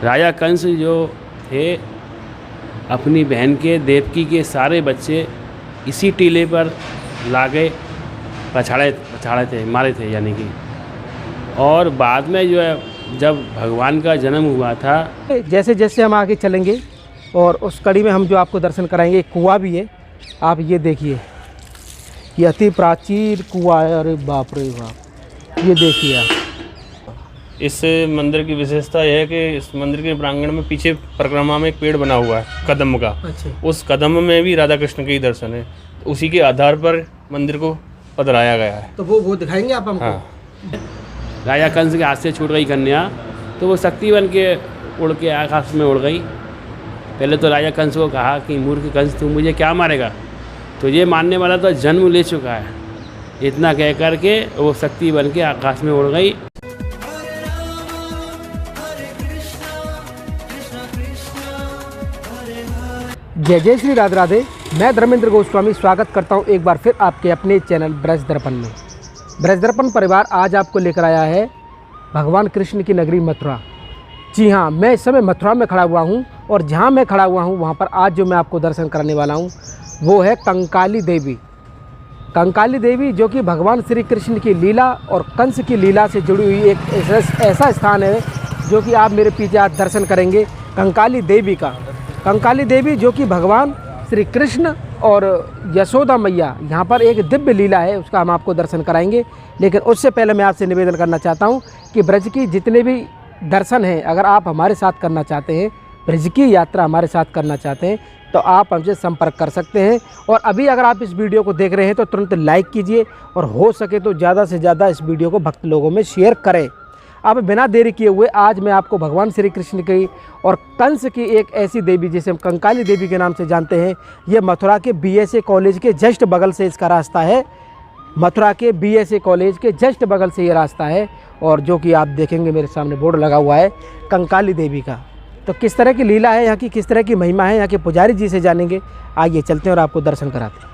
राजा कंस जो थे अपनी बहन के देवकी के सारे बच्चे इसी टीले पर लाके पछाड़े थे, मारे थे यानी कि। और बाद में जो है जब भगवान का जन्म हुआ था, जैसे जैसे हम आगे चलेंगे और उस कड़ी में हम जो आपको दर्शन कराएंगे, एक कुआं भी है। आप ये देखिए, ये अति प्राचीन कुआं है। अरे बाप रे बाप, ये देखिए आप। इस मंदिर की विशेषता यह है कि इस मंदिर के प्रांगण में पीछे परिक्रमा में एक पेड़ बना हुआ है कदम का। अच्छा। उस कदम में भी राधा कृष्ण के ही दर्शन है, तो उसी के आधार पर मंदिर को पधराया गया है। तो वो दिखाएंगे आप हमको? हाँ। राजा कंस के हाथ से छूट गई कन्या, तो वो शक्ति बन के उड़ के आकाश में उड़ गई। पहले तो राजा कंस को कहा कि मूर्ख कंस, तू मुझे क्या मारेगा, तो ये मानने वाला तो जन्म ले चुका है। इतना कह कर के वो शक्ति बन के आकाश में उड़ गई। जय जय श्री राधे राधे। मैं धर्मेंद्र गोस्वामी स्वागत करता हूं एक बार फिर आपके अपने चैनल ब्रज दर्पण में। ब्रज दर्पण परिवार आज आपको लेकर आया है भगवान कृष्ण की नगरी मथुरा। जी हाँ, मैं इस समय मथुरा में खड़ा हुआ हूं और जहां मैं खड़ा हुआ हूं वहां पर आज जो मैं आपको दर्शन कराने वाला हूं वो है कंकाली देवी। कंकाली देवी जो कि भगवान श्री कृष्ण की लीला और कंस की लीला से जुड़ी हुई एक ऐसा स्थान है जो कि आप मेरे पीछे आज दर्शन करेंगे कंकाली देवी का। कंकाली देवी जो कि भगवान श्री कृष्ण और यशोदा मैया, यहाँ पर एक दिव्य लीला है, उसका हम आपको दर्शन कराएंगे। लेकिन उससे पहले मैं आपसे निवेदन करना चाहता हूँ कि ब्रज की जितने भी दर्शन हैं, अगर आप हमारे साथ करना चाहते हैं, ब्रज की यात्रा हमारे साथ करना चाहते हैं, तो आप हमसे संपर्क कर सकते हैं। और अभी अगर आप इस वीडियो को देख रहे हैं तो तुरंत लाइक कीजिए और हो सके तो ज़्यादा से ज़्यादा इस वीडियो को भक्त लोगों में शेयर करें। अब बिना देरी किए हुए आज मैं आपको भगवान श्री कृष्ण की और कंस की एक ऐसी देवी जिसे हम कंकाली देवी के नाम से जानते हैं, ये मथुरा के BSA कॉलेज के जस्ट बगल से इसका रास्ता है। मथुरा के BSA कॉलेज के जस्ट बगल से ये रास्ता है और जो कि आप देखेंगे मेरे सामने बोर्ड लगा हुआ है कंकाली देवी का। तो किस तरह की लीला है यहाँ की, किस तरह की महिमा है यहाँ के पुजारी जी से जानेंगे। आइए चलते हैं और आपको दर्शन कराते हैं।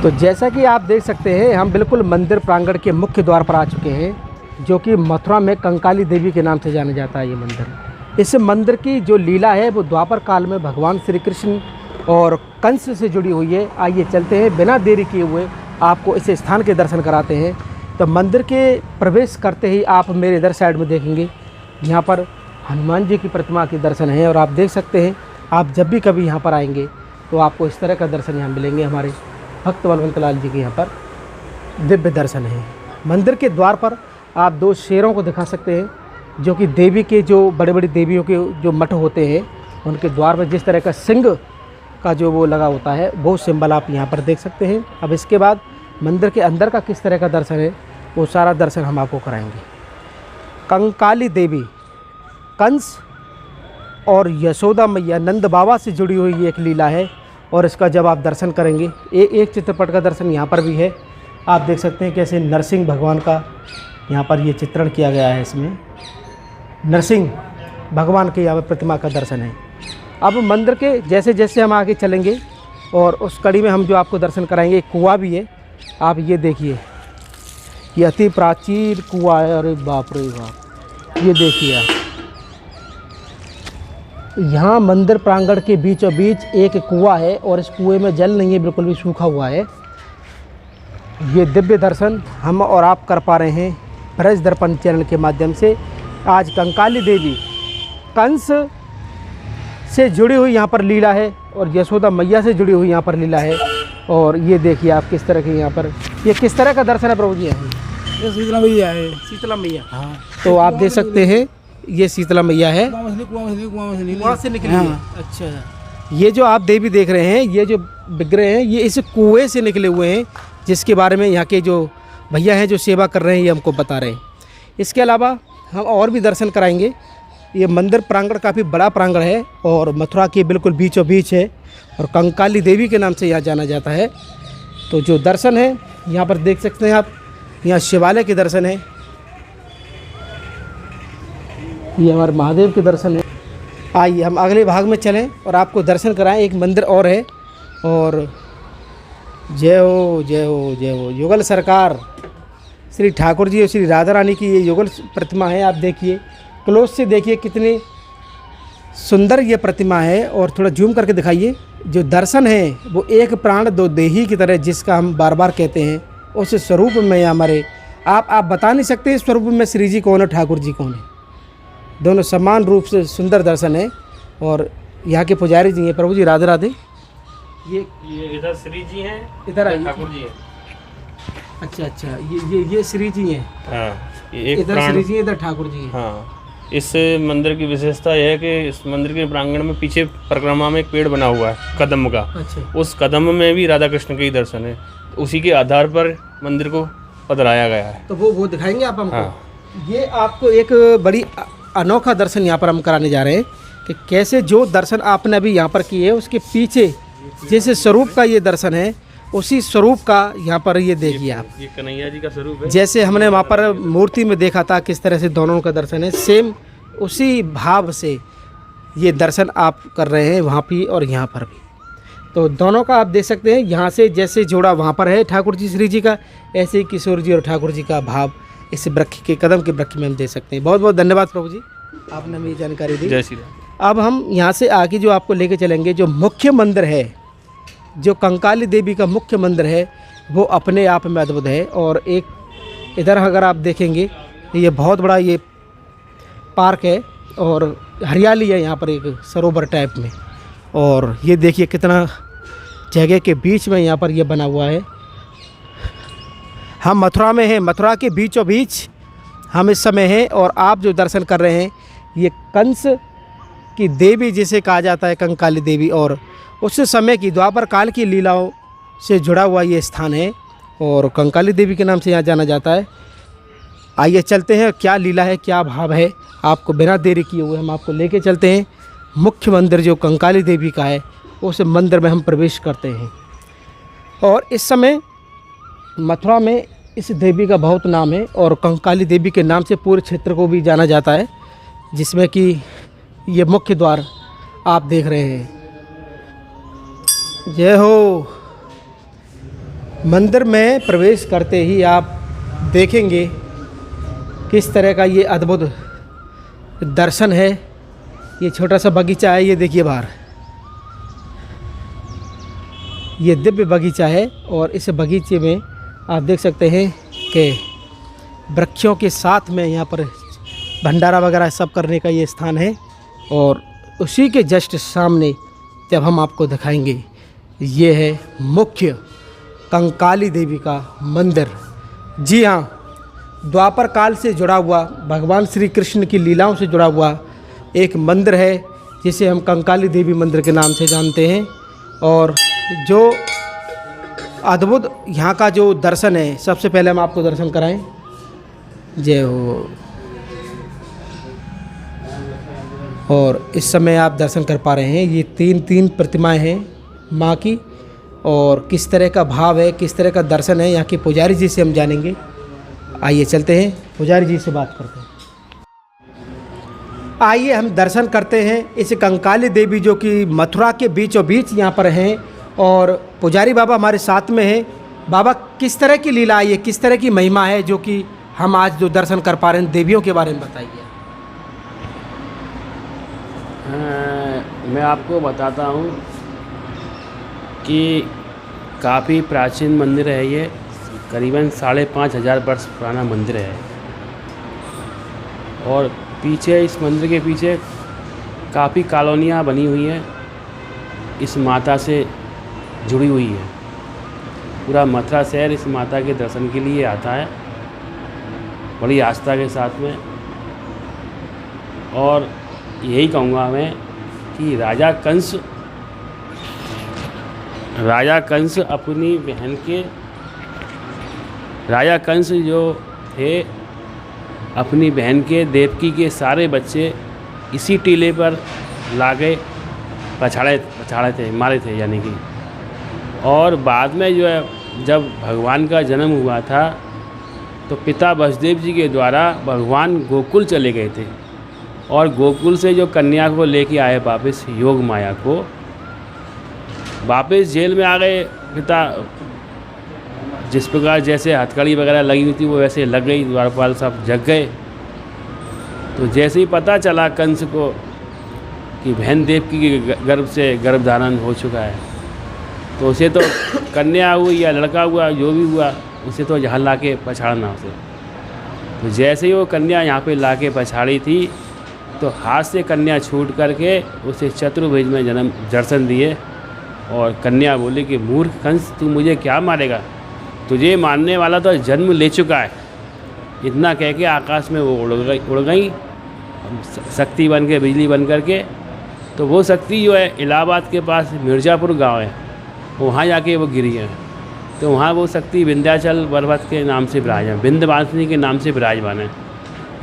तो जैसा कि आप देख सकते हैं, हम बिल्कुल मंदिर प्रांगण के मुख्य द्वार पर आ चुके हैं जो कि मथुरा में कंकाली देवी के नाम से जाना जाता है ये मंदिर। इस मंदिर की जो लीला है वो द्वापर काल में भगवान श्री कृष्ण और कंस से जुड़ी हुई है। आइए चलते हैं, बिना देरी किए हुए आपको इस स्थान के दर्शन कराते हैं। तो मंदिर के प्रवेश करते ही आप मेरे इधर साइड में देखेंगे, यहाँ पर हनुमान जी की प्रतिमा के दर्शन है। और आप देख सकते हैं, आप जब भी कभी यहाँ पर आएंगे तो आपको इस तरह का दर्शन यहाँ मिलेंगे। हमारे भक्त बलवंत लाल जी के यहाँ पर दिव्य दर्शन है। मंदिर के द्वार पर आप दो शेरों को दिखा सकते हैं जो कि देवी के, जो बड़े बड़ी देवियों के जो मठ होते हैं उनके द्वार पर जिस तरह का सिंह का जो वो लगा होता है, वो सिंबल आप यहाँ पर देख सकते हैं। अब इसके बाद मंदिर के अंदर का किस तरह का दर्शन है वो सारा दर्शन हम आपको कराएंगे। कंकाली देवी कंस और यशोदा मैया नंद बाबा से जुड़ी हुई एक लीला है और इसका जब आप दर्शन करेंगे, एक चित्रपट का दर्शन यहाँ पर भी है। आप देख सकते हैं कैसे नरसिंह भगवान का यहाँ पर ये चित्रण किया गया है। इसमें नरसिंह भगवान के यहाँ पर प्रतिमा का दर्शन है। अब मंदिर के जैसे जैसे हम आगे चलेंगे और उस कड़ी में हम जो आपको दर्शन कराएंगे, एक कुआं भी है। आप ये देखिए, ये अति प्राचीन कुआं है। अरे बाप रे बाप, ये देखिए आप। यहाँ मंदिर प्रांगण के बीचों बीच एक कुआं है और इस कुएं में जल नहीं है, बिल्कुल भी सूखा हुआ है। ये दिव्य दर्शन हम और आप कर पा रहे हैं ब्रज दर्पण चैनल के माध्यम से। आज कंकाली देवी कंस से जुड़ी हुई यहाँ पर लीला है और यशोदा मैया से जुड़ी हुई यहाँ पर लीला है। और ये देखिए आप किस तरह के यहाँ पर, ये किस तरह का दर्शन है प्रभु जी? ये शीतला मैया है। शीतला मैया, हाँ। तो आप देख सकते हैं ये शीतला मैया है। कुआं से निकली है। अच्छा, ये जो आप देवी देख रहे हैं, ये जो विग्रह हैं, ये इस कुएं से निकले हुए हैं, जिसके बारे में यहाँ के जो भैया हैं जो सेवा कर रहे हैं ये हमको बता रहे हैं। इसके अलावा हम और भी दर्शन कराएंगे। ये मंदिर प्रांगण काफ़ी बड़ा प्रांगण है और मथुरा के बिल्कुल बीचों बीच है और कंकाली देवी के नाम से यहाँ जाना जाता है। तो जो दर्शन है यहाँ पर देख सकते हैं आप, यहाँ शिवालय के दर्शन है, ये हमारे महादेव के दर्शन है। आइए हम अगले भाग में चलें और आपको दर्शन कराएं। एक मंदिर और है और जय हो जय हो जय हो युगल सरकार, श्री ठाकुर जी और श्री राधा रानी की ये युगल प्रतिमा है। आप देखिए, क्लोज से देखिए कितनी सुंदर ये प्रतिमा है। और थोड़ा जूम करके दिखाइए। जो दर्शन है वो एक प्राण दो देही की तरह, जिसका हम बार बार कहते हैं, उस स्वरूप में हमारे आप बता नहीं सकते इस स्वरूप में श्री जी कौन है, ठाकुर जी कौन है। दोनों समान रूप से सुंदर दर्शन है। और यहाँ के पुजारी जी हैं। प्रभु जी राधे राधे। ये इधर श्री जी हैं, इधर आइए। ठाकुर जी हैं। अच्छा, ये श्री जी हैं। हाँ, ये एक इधर प्राण। श्री जी, इधर ठाकुर जी हैं। हाँ, इस मंदिर की विशेषता यह है कि इस मंदिर के प्रांगण में पीछे परिक्रमा में एक पेड़ बना हुआ है कदम का। अच्छा, उस कदम में भी राधा कृष्ण के ही दर्शन है। उसी के आधार पर मंदिर को पधराया गया है। तो वो दिखाएंगे आप हमको। हाँ। ये आपको एक बड़ी अनोखा दर्शन यहाँ पर हम कराने जा रहे हैं कि कैसे जो दर्शन आपने अभी यहाँ पर किए उसके पीछे जैसे स्वरूप का ये दर्शन है, उसी स्वरूप का यहाँ पर ये देखिए आप। ये कन्हैया जी का स्वरूप है। जैसे हमने वहाँ पर मूर्ति में देखा था किस तरह से दोनों का दर्शन है, सेम उसी भाव से ये दर्शन आप कर रहे हैं वहाँ भी और यहाँ पर भी। तो दोनों का आप देख सकते हैं, यहाँ से जैसे जोड़ा वहाँ पर है ठाकुर जी श्री जी का, ऐसे ही किशोर जी और ठाकुर जी का भाव इस वृक्ष के कदम के वृक्ष में हम देख सकते हैं। बहुत बहुत धन्यवाद प्रभु जी, आपने हमें ये जानकारी दी। जय श्री राम। अब हम यहाँ से आगे जो आपको लेके चलेंगे, जो मुख्य मंदिर है, जो कंकाली देवी का मुख्य मंदिर है, वो अपने आप में अद्भुत है। और एक इधर अगर आप देखेंगे, ये बहुत बड़ा ये पार्क है और हरियाली है यहाँ पर एक सरोवर टाइप में। और ये देखिए कितना जगह के बीच में यहाँ पर ये बना हुआ है। हम मथुरा में हैं, मथुरा के बीचों बीच हम इस समय हैं। और आप जो दर्शन कर रहे हैं, ये कंस की देवी जिसे कहा जाता है, कंकाली देवी, और उस समय की द्वापर काल की लीलाओं से जुड़ा हुआ ये स्थान है और कंकाली देवी के नाम से यहाँ जाना जाता है। आइए चलते हैं, क्या लीला है, क्या भाव है, आपको बिना देरी किए हुए हम आपको लेके चलते हैं। मुख्य मंदिर जो कंकाली देवी का है, उस मंदिर में हम प्रवेश करते हैं। और इस समय मथुरा में इस देवी का बहुत नाम है और कंकाली देवी के नाम से पूरे क्षेत्र को भी जाना जाता है, जिसमें कि ये मुख्य द्वार आप देख रहे हैं। जय हो। मंदिर में प्रवेश करते ही आप देखेंगे किस तरह का ये अद्भुत दर्शन है। ये छोटा सा बगीचा है, ये देखिए बाहर, ये दिव्य बगीचा है। और इस बगीचे में आप देख सकते हैं कि वृक्षों के साथ में यहाँ पर भंडारा वगैरह सब करने का ये स्थान है। और उसी के जस्ट सामने जब हम आपको दिखाएंगे, ये है मुख्य कंकाली देवी का मंदिर। जी हाँ, द्वापर काल से जुड़ा हुआ, भगवान श्री कृष्ण की लीलाओं से जुड़ा हुआ एक मंदिर है, जिसे हम कंकाली देवी मंदिर के नाम से जानते हैं। और जो अद्भुत यहाँ का जो दर्शन है, सबसे पहले हम आपको दर्शन कराएं। जय हो। और इस समय आप दर्शन कर पा रहे हैं, ये तीन प्रतिमाएं हैं माँ की। और किस तरह का भाव है, किस तरह का दर्शन है, यहाँ के पुजारी जी से हम जानेंगे। आइए चलते हैं, पुजारी जी से बात करते हैं। आइए हम दर्शन करते हैं इस कंकाली देवी जो कि मथुरा के बीचों बीच यहाँ पर हैं। और पुजारी बाबा हमारे साथ में हैं। बाबा, किस तरह की लीला है, किस तरह की महिमा है जो कि हम आज जो दर्शन कर पा रहे हैं, देवियों के बारे में बताइए। मैं आपको बताता हूँ कि काफ़ी प्राचीन मंदिर है ये, करीबन 5,500 वर्ष पुराना मंदिर है। और पीछे, इस मंदिर के पीछे काफ़ी कॉलोनियाँ बनी हुई हैं, इस माता से जुड़ी हुई है। पूरा मथुरा शहर इस माता के दर्शन के लिए आता है, बड़ी आस्था के साथ में। और यही कहूँगा मैं कि राजा कंस अपनी बहन के, राजा कंस जो थे, अपनी बहन के देवकी के सारे बच्चे इसी टीले पर लाके पछाड़े थे, मारे थे यानी कि। और बाद में जो है, जब भगवान का जन्म हुआ था, तो पिता वसुदेव जी के द्वारा भगवान गोकुल चले गए थे। और गोकुल से जो कन्या को लेके आए वापस, योग माया को, वापस जेल में आ गए पिता जिस प्रकार जैसे हथकड़ी वगैरह लगी हुई थी वो वैसे लग गई, द्वारपाल साहब जग गए। तो जैसे ही पता चला कंस को कि बहन देव की गर्भ से गर्भधारण हो चुका है, तो उसे तो कन्या हुई या लड़का हुआ जो भी हुआ, उसे तो यहाँ ला के पछाड़ना उसे। तो जैसे ही वो कन्या यहाँ पे ला के पछाड़ी थी, तो हाथ से कन्या छूट करके उसे चतुर्भुज में जन्म दर्शन दिए। और कन्या बोली कि मूर्ख कंस, तू मुझे क्या मारेगा, तुझे मारने वाला तो जन्म ले चुका है। इतना कह के आकाश में वो उड़ गई शक्ति बन के, बिजली बन करके। तो वो शक्ति जो है इलाहाबाद के पास मिर्ज़ापुर गांव है, वहाँ जाके वो गिरी है। तो वहाँ वो शक्ति विंध्याचल पर्वत के नाम से विराजमान, विंध्यवासिनी के नाम से विराजमान है।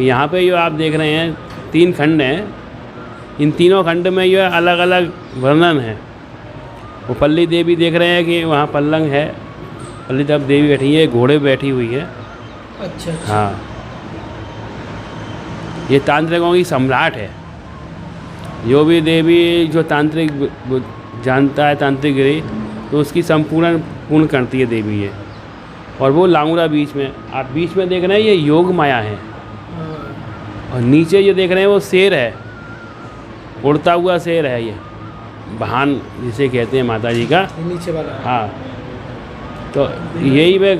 यहाँ पे जो आप देख रहे हैं 3 खंड हैं, इन तीनों खंड में जो है अलग अलग वर्णन है। वो पल्ली देवी देख रहे हैं कि वहाँ पल्लंग है, पल्ली देवी बैठी है, घोड़े बैठी हुई है। अच्छा। हाँ, ये तांत्रिकों की सम्राट है। जो भी देवी जो तांत्रिक जानता है, तांत्रिक गिरी, तो उसकी पूर्ण करती है देवी है। और वो लांगुरा बीच में, आप बीच में देख रहे हैं, ये योग माया है। और नीचे जो देख रहे हैं वो शेर है, उड़ता हुआ शेर है, ये वाहन जिसे कहते हैं माता जी का, नीचे वाला। हाँ। तो यही मैं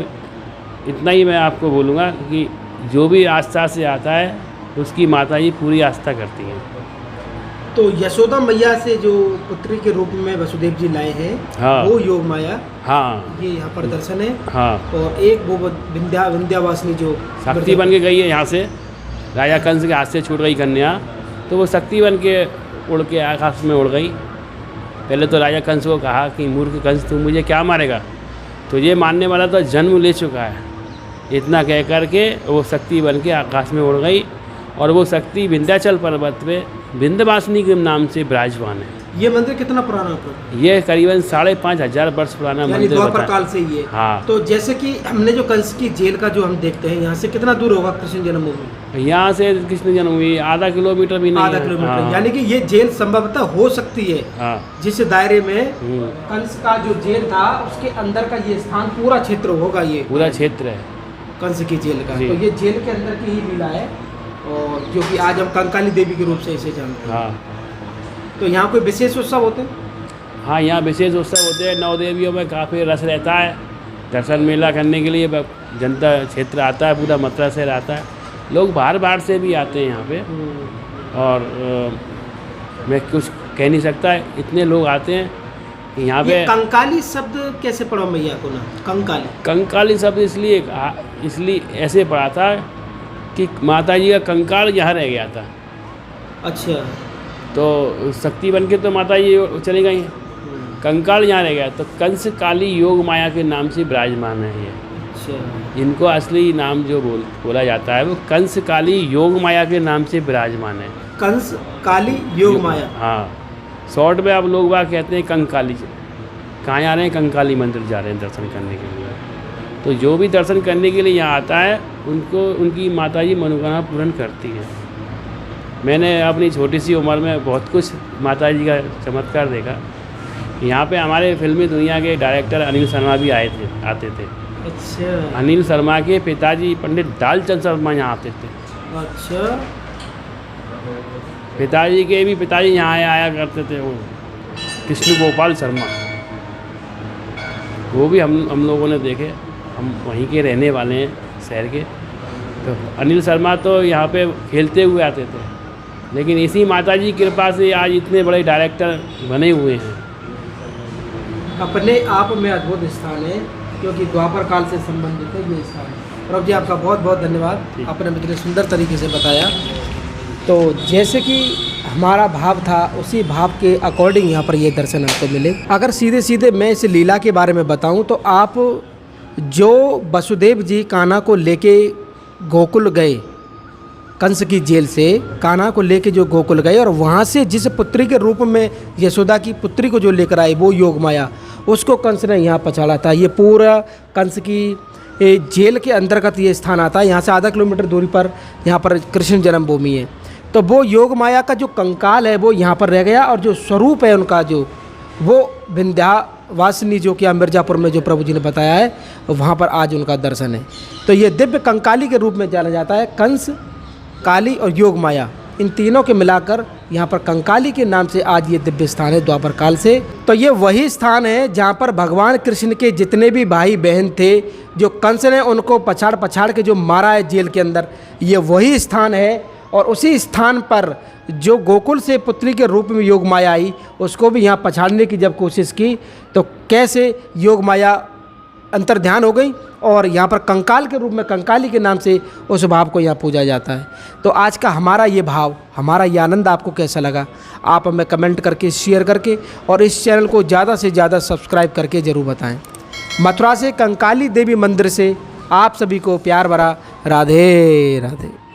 इतना ही मैं आपको बोलूँगा कि जो भी आस्था से आता है उसकी माता जी पूरी आस्था करती हैं। तो यशोदा मैया से जो पुत्री के रूप में वसुदेव जी लाए हैं, हाँ, वो योग माया, हाँ, ये यहाँ पर दर्शन है। हाँ। और एक वो विंध्यावासिनी जो शक्ति बन के गई है यहाँ से, राजा कंस के हाथ से छूट गई कन्या, तो वो शक्ति बन के उड़ के आकाश में उड़ गई। पहले तो राजा कंस को कहा कि मूर्ख कंस, तू मुझे क्या मारेगा, तुझे मारने वाला तो जन्म ले चुका है। इतना कह कर के वो शक्ति बन के आकाश में उड़ गई। और वो शक्ति विंध्याचल पर्वत पे विंध्यवासिनी के नाम से विराजमान है। ये मंदिर कितना पुराना है? ये करीबन 5,500 वर्ष पुराना मंदिर द्वापर काल से ही है। हाँ। तो जैसे कि हमने जो कंस की जेल का जो हम देखते हैं, यहाँ से कितना दूर होगा कृष्ण जन्मभूमि? यहाँ से कृष्ण जन्मभूमि आधा किलोमीटर भी नहीं, आधा किलोमीटर। हाँ। यानी कि ये जेल संभवतः हो सकती है, हाँ। जिस दायरे में कंस का जो जेल था उसके अंदर का ये स्थान पूरा क्षेत्र होगा, ये पूरा क्षेत्र है कंस की जेल का। तो ये जेल के अंदर की ही लीला है, और जो कि आज हम कंकाली देवी के रूप से इसे जानते हैं। हाँ। तो यहाँ कोई विशेष उत्सव होते हैं? हाँ, यहाँ विशेष उत्सव होते हैं। 9 देवियों में काफ़ी रस रहता है। दर्शन मेला करने के लिए जनता क्षेत्र आता है, पूरा मथुरा शहर आता है। लोग बाहर बाहर से भी आते हैं यहाँ पे। और मैं कुछ कह नहीं सकता, इतने लोग आते हैं कि यहाँ पे। कंकाली शब्द कैसे पढ़ा मैया को ना? कंकाली शब्द इसलिए ऐसे पढ़ा था कि माता जी का कंकाल यहाँ रह गया था। अच्छा। तो शक्ति बन के तो माता जी चली गई हैं, कंकाल यहाँ रह गया। तो कंस काली योग माया के नाम से विराजमान है ये। अच्छा। इनको असली नाम जो बोला जाता है वो कंस काली योग माया के नाम से विराजमान है। कंस काली योग माया। हाँ, शॉर्ट में आप लोग बात कहते हैं कंकाली। कहाँ जा रहे हैं? कंकाली मंदिर जा रहे हैं दर्शन करने के लिए। तो जो भी दर्शन करने के लिए यहाँ आता है, उनको उनकी माता जी मनोकामना पूर्ण करती है। मैंने अपनी छोटी सी उम्र में बहुत कुछ माता जी का चमत्कार देखा। यहाँ पे हमारे फिल्मी दुनिया के डायरेक्टर अनिल शर्मा भी आते थे। अच्छा। अनिल शर्मा के पिताजी पंडित दालचंद शर्मा यहाँ आते थे। अच्छा। पिताजी के भी पिताजी यहाँ आया करते थे, वो कृष्ण गोपाल शर्मा, वो भी हम लोगों ने देखे। हम वहीं के रहने वाले हैं शहर के। तो अनिल शर्मा तो यहाँ पे खेलते हुए आते थे, लेकिन इसी माता जी की कृपा से आज इतने बड़े डायरेक्टर बने हुए हैं। अपने आप में अद्भुत स्थान है, क्योंकि द्वापर काल से संबंधित है ये स्थान। प्रभु जी, आपका बहुत बहुत धन्यवाद, आपने इतने सुंदर तरीके से बताया। तो जैसे कि हमारा भाव था, उसी भाव के अकॉर्डिंग यहाँ पर ये दर्शन हमको मिले। अगर सीधे सीधे मैं इस लीला के बारे में बताऊँ तो आप जो वसुदेव जी कान्हा को लेके गोकुल गए, कंस की जेल से कान्हा को लेके जो गोकुल गए, और वहाँ से जिस पुत्री के रूप में यशोदा की पुत्री को जो लेकर आए, वो योग माया, उसको कंस ने यहाँ पछाड़ा था। ये पूरा कंस की जेल के अंतर्गत ये स्थान आता है। यहाँ से आधा किलोमीटर दूरी पर यहाँ पर कृष्ण जन्मभूमि है। तो वो योग माया का जो कंकाल है वो यहाँ पर रह गया, और जो स्वरूप है उनका जो, वो वासिनी जो कि मिर्ज़ापुर में जो प्रभु जी ने बताया है, वहाँ पर आज उनका दर्शन है। तो ये दिव्य कंकाली के रूप में जाना जाता है। कंस, काली और योग माया, इन तीनों के मिलाकर यहाँ पर कंकाली के नाम से आज ये दिव्य स्थान है द्वापर काल से। तो ये वही स्थान है जहाँ पर भगवान कृष्ण के जितने भी भाई बहन थे, जो कंस ने उनको पछाड़ के जो मारा है जेल के अंदर, ये वही स्थान है। और उसी स्थान पर जो गोकुल से पुत्री के रूप में योग माया आई, उसको भी यहाँ पछाड़ने की जब कोशिश की तो कैसे योग माया अंतर्ध्यान हो गई और यहाँ पर कंकाल के रूप में, कंकाली के नाम से उस भाव को यहाँ पूजा जाता है। तो आज का हमारा ये भाव, हमारा ये आनंद आपको कैसा लगा, आप हमें कमेंट करके, शेयर करके और इस चैनल को ज़्यादा से ज़्यादा सब्सक्राइब करके ज़रूर बताएं। मथुरा से कंकाली देवी मंदिर से आप सभी को प्यार भरा राधे राधे।